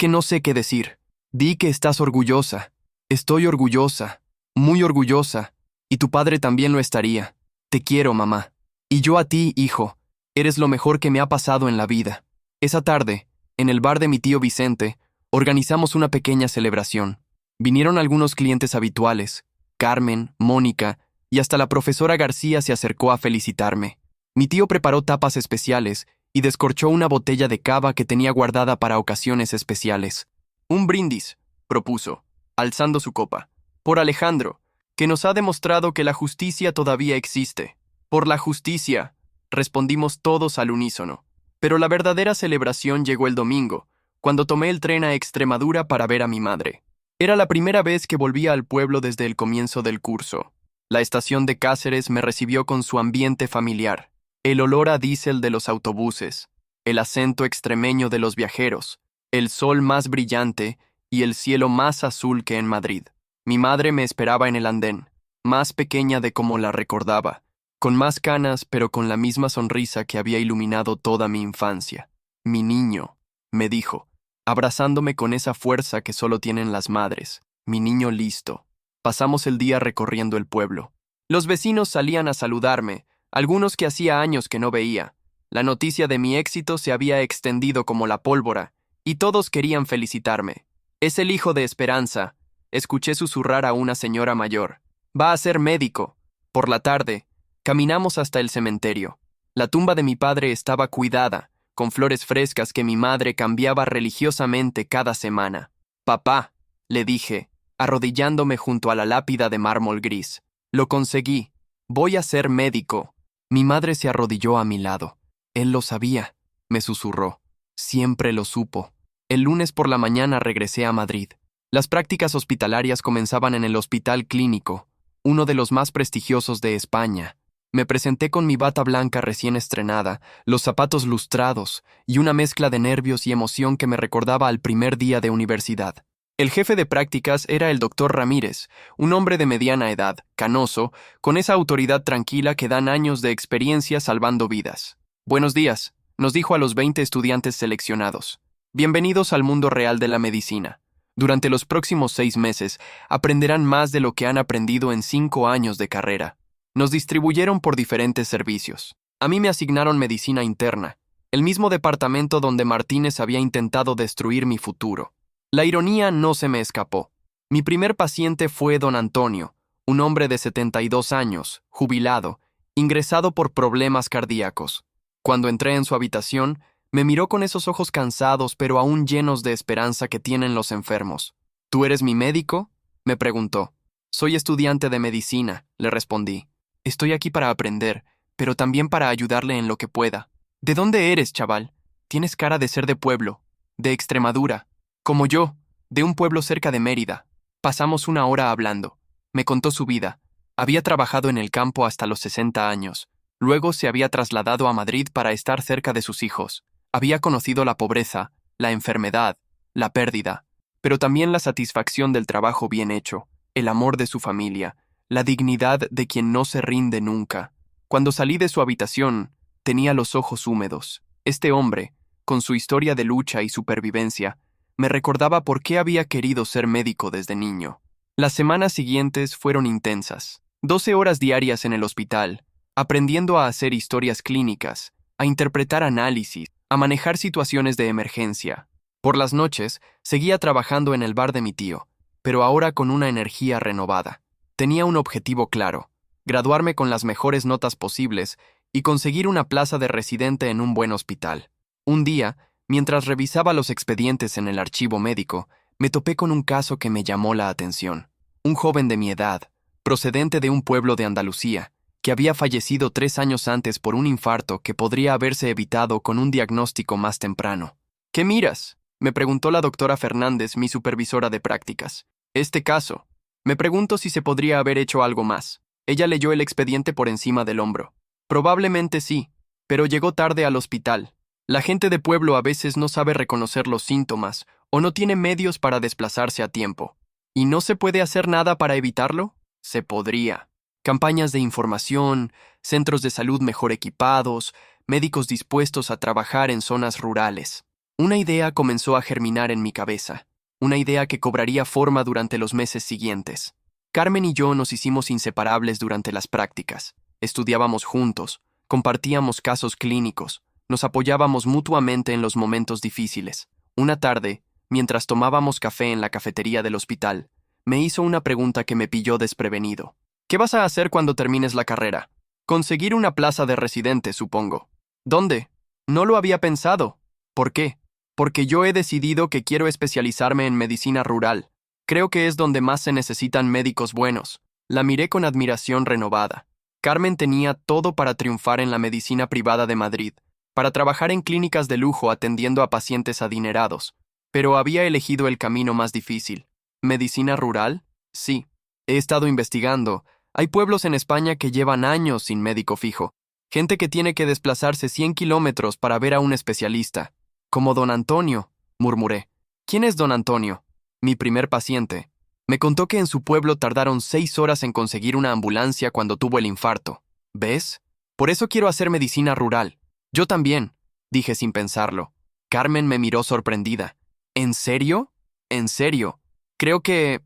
no sé qué decir. Di que estás orgullosa». «Estoy orgullosa, muy orgullosa. Y tu padre también lo estaría. Te quiero, mamá. Y yo a ti, hijo. Eres lo mejor que me ha pasado en la vida». Esa tarde, en el bar de mi tío Vicente, organizamos una pequeña celebración. Vinieron algunos clientes habituales: Carmen, Mónica, y hasta la profesora García se acercó a felicitarme. Mi tío preparó tapas especiales y descorchó una botella de cava que tenía guardada para ocasiones especiales. «Un brindis», propuso, alzando su copa. «Por Alejandro, que nos ha demostrado que la justicia todavía existe». «Por la justicia», respondimos todos al unísono. Pero la verdadera celebración llegó el domingo, cuando tomé el tren a Extremadura para ver a mi madre. Era la primera vez que volvía al pueblo desde el comienzo del curso. La estación de Cáceres me recibió con su ambiente familiar, el olor a diésel de los autobuses, el acento extremeño de los viajeros, el sol más brillante y el cielo más azul que en Madrid. Mi madre me esperaba en el andén, más pequeña de como la recordaba, con más canas pero con la misma sonrisa que había iluminado toda mi infancia. Mi niño, me dijo, abrazándome con esa fuerza que solo tienen las madres. Mi niño listo. Pasamos el día recorriendo el pueblo. Los vecinos salían a saludarme, algunos que hacía años que no veía. La noticia de mi éxito se había extendido como la pólvora, y todos querían felicitarme. Es el hijo de Esperanza, escuché susurrar a una señora mayor. Va a ser médico. Por la tarde, caminamos hasta el cementerio. La tumba de mi padre estaba cuidada, con flores frescas que mi madre cambiaba religiosamente cada semana. Papá, le dije, arrodillándome junto a la lápida de mármol gris. Lo conseguí. Voy a ser médico. Mi madre se arrodilló a mi lado. Él lo sabía, me susurró. Siempre lo supo. El lunes por la mañana regresé a Madrid. Las prácticas hospitalarias comenzaban en el Hospital Clínico, uno de los más prestigiosos de España. Me presenté con mi bata blanca recién estrenada, los zapatos lustrados y una mezcla de nervios y emoción que me recordaba al primer día de universidad. El jefe de prácticas era el doctor Ramírez, un hombre de mediana edad, canoso, con esa autoridad tranquila que dan años de experiencia salvando vidas. Buenos días, nos dijo a los 20 estudiantes seleccionados. Bienvenidos al mundo real de la medicina. Durante los próximos 6 meses aprenderán más de lo que han aprendido en 5 años de carrera. Nos distribuyeron por diferentes servicios. A mí me asignaron medicina interna, el mismo departamento donde Martínez había intentado destruir mi futuro. La ironía no se me escapó. Mi primer paciente fue don Antonio, un hombre de 72 años, jubilado, ingresado por problemas cardíacos. Cuando entré en su habitación, me miró con esos ojos cansados pero aún llenos de esperanza que tienen los enfermos. ¿Tú eres mi médico?, me preguntó. Soy estudiante de medicina, le respondí. Estoy aquí para aprender, pero también para ayudarle en lo que pueda. ¿De dónde eres, chaval? Tienes cara de ser de pueblo, de Extremadura. Como yo, de un pueblo cerca de Mérida. Pasamos una hora hablando. Me contó su vida. Había trabajado en el campo hasta los 60 años. Luego se había trasladado a Madrid para estar cerca de sus hijos. Había conocido la pobreza, la enfermedad, la pérdida, pero también la satisfacción del trabajo bien hecho, el amor de su familia, la dignidad de quien no se rinde nunca. Cuando salí de su habitación, tenía los ojos húmedos. Este hombre, con su historia de lucha y supervivencia, me recordaba por qué había querido ser médico desde niño. Las semanas siguientes fueron intensas. 12 horas diarias en el hospital, aprendiendo a hacer historias clínicas, a interpretar análisis, a manejar situaciones de emergencia. Por las noches, seguía trabajando en el bar de mi tío, pero ahora con una energía renovada. Tenía un objetivo claro: graduarme con las mejores notas posibles y conseguir una plaza de residente en un buen hospital. Un día, mientras revisaba los expedientes en el archivo médico, me topé con un caso que me llamó la atención. Un joven de mi edad, procedente de un pueblo de Andalucía, que había fallecido 3 años antes por un infarto que podría haberse evitado con un diagnóstico más temprano. ¿Qué miras?, me preguntó la doctora Fernández, mi supervisora de prácticas. Este caso. Me pregunto si se podría haber hecho algo más. Ella leyó el expediente por encima del hombro. Probablemente sí, pero llegó tarde al hospital. La gente de pueblo a veces no sabe reconocer los síntomas o no tiene medios para desplazarse a tiempo. ¿Y no se puede hacer nada para evitarlo? Se podría. Campañas de información, centros de salud mejor equipados, médicos dispuestos a trabajar en zonas rurales. Una idea comenzó a germinar en mi cabeza, una idea que cobraría forma durante los meses siguientes. Carmen y yo nos hicimos inseparables durante las prácticas. Estudiábamos juntos, compartíamos casos clínicos, nos apoyábamos mutuamente en los momentos difíciles. Una tarde, mientras tomábamos café en la cafetería del hospital, me hizo una pregunta que me pilló desprevenido. ¿Qué vas a hacer cuando termines la carrera? Conseguir una plaza de residente, supongo. ¿Dónde? No lo había pensado. ¿Por qué? Porque yo he decidido que quiero especializarme en medicina rural. Creo que es donde más se necesitan médicos buenos. La miré con admiración renovada. Carmen tenía todo para triunfar en la medicina privada de Madrid, para trabajar en clínicas de lujo atendiendo a pacientes adinerados, pero había elegido el camino más difícil. ¿Medicina rural? Sí. He estado investigando. Hay pueblos en España que llevan años sin médico fijo. Gente que tiene que desplazarse 100 kilómetros para ver a un especialista. Como don Antonio, murmuré. ¿Quién es don Antonio? mi primer paciente, me contó que en su pueblo tardaron 6 horas en conseguir una ambulancia cuando tuvo el infarto. ¿Ves? Por eso quiero hacer medicina rural. Yo también, dije sin pensarlo. Carmen me miró sorprendida. ¿En serio? ¿En serio? Creo que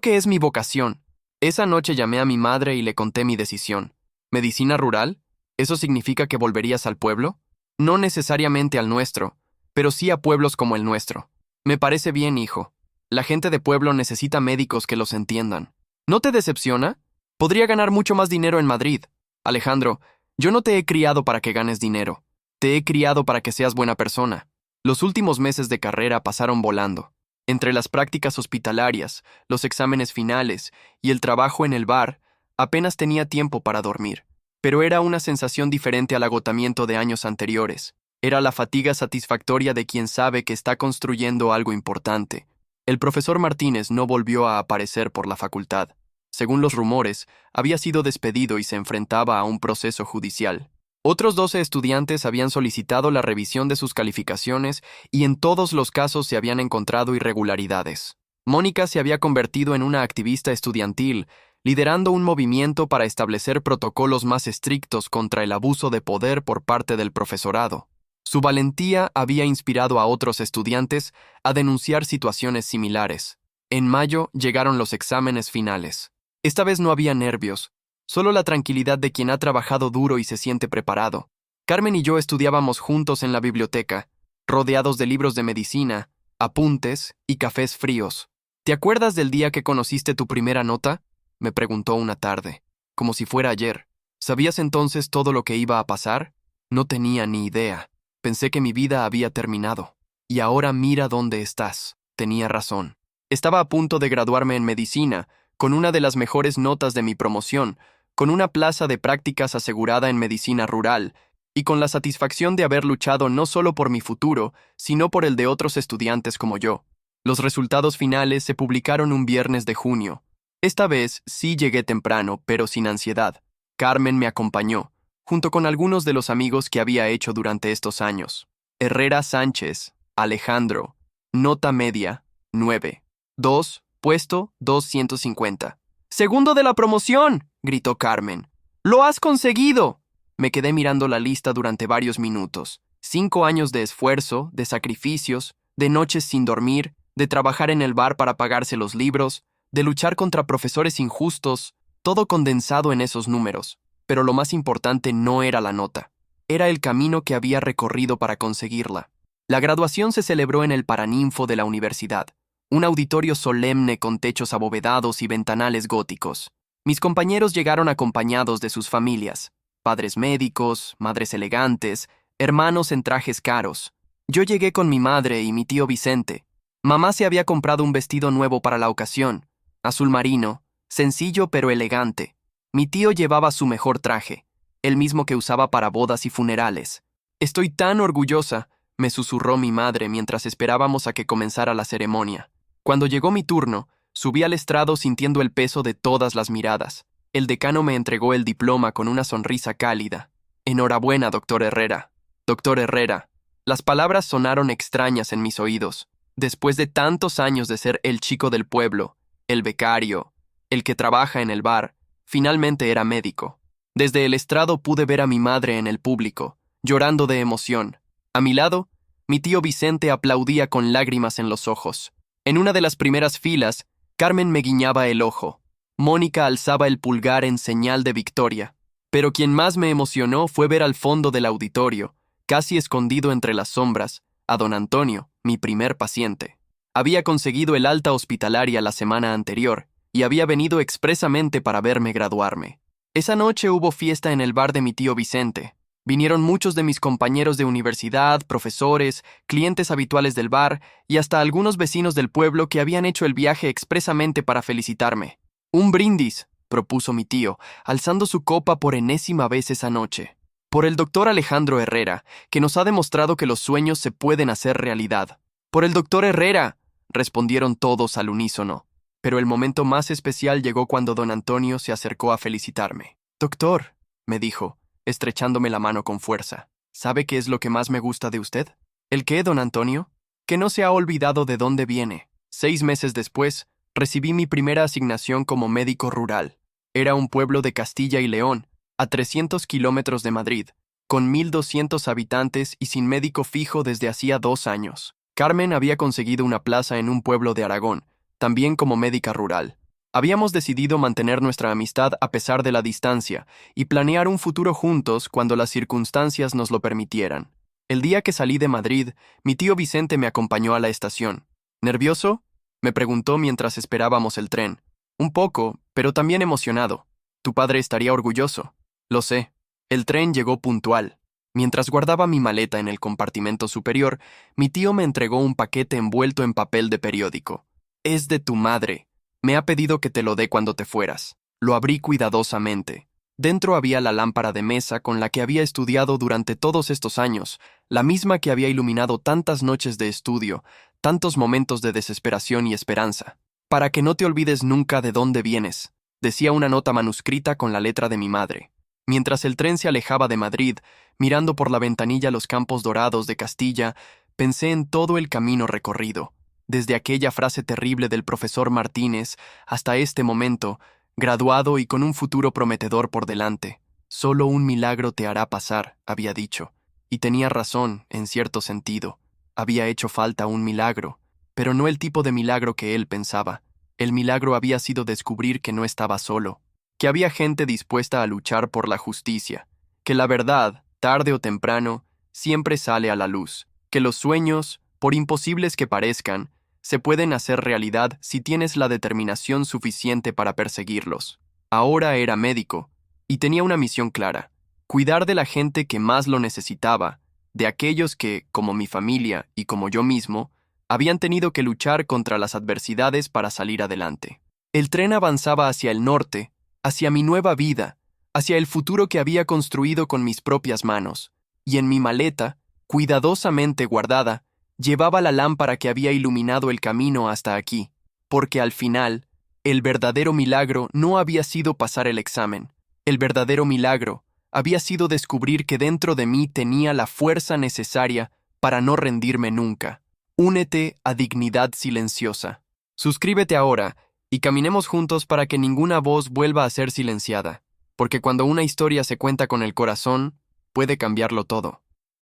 es mi vocación. Esa noche llamé a mi madre y le conté mi decisión. ¿Medicina rural? ¿Eso significa que volverías al pueblo? No necesariamente al nuestro, pero sí a pueblos como el nuestro. Me parece bien, hijo. La gente de pueblo necesita médicos que los entiendan. ¿No te decepciona? Podría ganar mucho más dinero en Madrid. Alejandro, yo no te he criado para que ganes dinero. Te he criado para que seas buena persona. Los últimos meses de carrera pasaron volando. Entre las prácticas hospitalarias, los exámenes finales y el trabajo en el bar, apenas tenía tiempo para dormir. Pero era una sensación diferente al agotamiento de años anteriores. Era la fatiga satisfactoria de quien sabe que está construyendo algo importante. El profesor Martínez no volvió a aparecer por la facultad. Según los rumores, había sido despedido y se enfrentaba a un proceso judicial. Otros 12 estudiantes habían solicitado la revisión de sus calificaciones y en todos los casos se habían encontrado irregularidades. Mónica se había convertido en una activista estudiantil, liderando un movimiento para establecer protocolos más estrictos contra el abuso de poder por parte del profesorado. Su valentía había inspirado a otros estudiantes a denunciar situaciones similares. En mayo llegaron los exámenes finales. Esta vez no había nervios, solo la tranquilidad de quien ha trabajado duro y se siente preparado. Carmen y yo estudiábamos juntos en la biblioteca, rodeados de libros de medicina, apuntes y cafés fríos. ¿Te acuerdas del día que conociste tu primera nota?, me preguntó una tarde, como si fuera ayer. ¿Sabías entonces todo lo que iba a pasar? No tenía ni idea. Pensé que mi vida había terminado. Y ahora mira dónde estás. Tenía razón. Estaba a punto de graduarme en medicina, con una de las mejores notas de mi promoción, con una plaza de prácticas asegurada en medicina rural, y con la satisfacción de haber luchado no solo por mi futuro, sino por el de otros estudiantes como yo. Los resultados finales se publicaron un viernes de junio. Esta vez sí llegué temprano, pero sin ansiedad. Carmen me acompañó, junto con algunos de los amigos que había hecho durante estos años. Herrera Sánchez, Alejandro, nota media, 9. 2, puesto 250. ¡Segundo de la promoción!, gritó Carmen. ¡Lo has conseguido! Me quedé mirando la lista durante varios minutos. 5 años de esfuerzo, de sacrificios, de noches sin dormir, de trabajar en el bar para pagarse los libros, de luchar contra profesores injustos, todo condensado en esos números. Pero lo más importante no era la nota, era el camino que había recorrido para conseguirla. La graduación se celebró en el Paraninfo de la universidad, un auditorio solemne con techos abovedados y ventanales góticos. Mis compañeros llegaron acompañados de sus familias, padres médicos, madres elegantes, hermanos en trajes caros. Yo llegué con mi madre y mi tío Vicente. Mamá se había comprado un vestido nuevo para la ocasión, azul marino, sencillo pero elegante. Mi tío llevaba su mejor traje, el mismo que usaba para bodas y funerales. «Estoy tan orgullosa», me susurró mi madre mientras esperábamos a que comenzara la ceremonia. Cuando llegó mi turno, subí al estrado sintiendo el peso de todas las miradas. El decano me entregó el diploma con una sonrisa cálida. «Enhorabuena, doctor Herrera». «Doctor Herrera». Las palabras sonaron extrañas en mis oídos. Después de tantos años de ser el chico del pueblo, el becario, el que trabaja en el bar, finalmente era médico. Desde el estrado pude ver a mi madre en el público, llorando de emoción. A mi lado, mi tío Vicente aplaudía con lágrimas en los ojos. En una de las primeras filas, Carmen me guiñaba el ojo. Mónica alzaba el pulgar en señal de victoria. Pero quien más me emocionó fue ver al fondo del auditorio, casi escondido entre las sombras, a don Antonio, mi primer paciente. Había conseguido el alta hospitalaria la semana anterior y había venido expresamente para verme graduarme. Esa noche hubo fiesta en el bar de mi tío Vicente. Vinieron muchos de mis compañeros de universidad, profesores, clientes habituales del bar y hasta algunos vecinos del pueblo que habían hecho el viaje expresamente para felicitarme. «Un brindis», propuso mi tío, alzando su copa por enésima vez esa noche. «Por el doctor Alejandro Herrera, que nos ha demostrado que los sueños se pueden hacer realidad». «Por el doctor Herrera», respondieron todos al unísono. Pero el momento más especial llegó cuando don Antonio se acercó a felicitarme. «Doctor», me dijo, estrechándome la mano con fuerza, ¿sabe qué es lo que más me gusta de usted? ¿El qué, don Antonio? Que no se ha olvidado de dónde viene. 6 meses después, recibí mi primera asignación como médico rural. Era un pueblo de Castilla y León, a 300 kilómetros de Madrid, con 1.200 habitantes y sin médico fijo desde hacía 2 años. Carmen había conseguido una plaza en un pueblo de Aragón, también como médica rural. Habíamos decidido mantener nuestra amistad a pesar de la distancia y planear un futuro juntos cuando las circunstancias nos lo permitieran. El día que salí de Madrid, mi tío Vicente me acompañó a la estación. ¿Nervioso?, me preguntó mientras esperábamos el tren. Un poco, pero también emocionado. Tu padre estaría orgulloso. Lo sé. El tren llegó puntual. Mientras guardaba mi maleta en el compartimento superior, mi tío me entregó un paquete envuelto en papel de periódico. Es de tu madre. Me ha pedido que te lo dé cuando te fueras. Lo abrí cuidadosamente. Dentro había la lámpara de mesa con la que había estudiado durante todos estos años, la misma que había iluminado tantas noches de estudio, tantos momentos de desesperación y esperanza. Para que no te olvides nunca de dónde vienes, decía una nota manuscrita con la letra de mi madre. Mientras el tren se alejaba de Madrid, mirando por la ventanilla los campos dorados de Castilla, pensé en todo el camino recorrido, desde aquella frase terrible del profesor Martínez hasta este momento, graduado y con un futuro prometedor por delante. Solo un milagro te hará pasar, había dicho. Y tenía razón, en cierto sentido. Había hecho falta un milagro, pero no el tipo de milagro que él pensaba. El milagro había sido descubrir que no estaba solo, que había gente dispuesta a luchar por la justicia, que la verdad, tarde o temprano, siempre sale a la luz, que los sueños, por imposibles que parezcan, se pueden hacer realidad si tienes la determinación suficiente para perseguirlos. Ahora era médico, y tenía una misión clara: cuidar de la gente que más lo necesitaba, de aquellos que, como mi familia y como yo mismo, habían tenido que luchar contra las adversidades para salir adelante. El tren avanzaba hacia el norte, hacia mi nueva vida, hacia el futuro que había construido con mis propias manos, y en mi maleta, cuidadosamente guardada, llevaba la lámpara que había iluminado el camino hasta aquí, porque al final, el verdadero milagro no había sido pasar el examen. El verdadero milagro había sido descubrir que dentro de mí tenía la fuerza necesaria para no rendirme nunca. Únete a Dignidad Silenciosa. Suscríbete ahora y caminemos juntos para que ninguna voz vuelva a ser silenciada, porque cuando una historia se cuenta con el corazón, puede cambiarlo todo.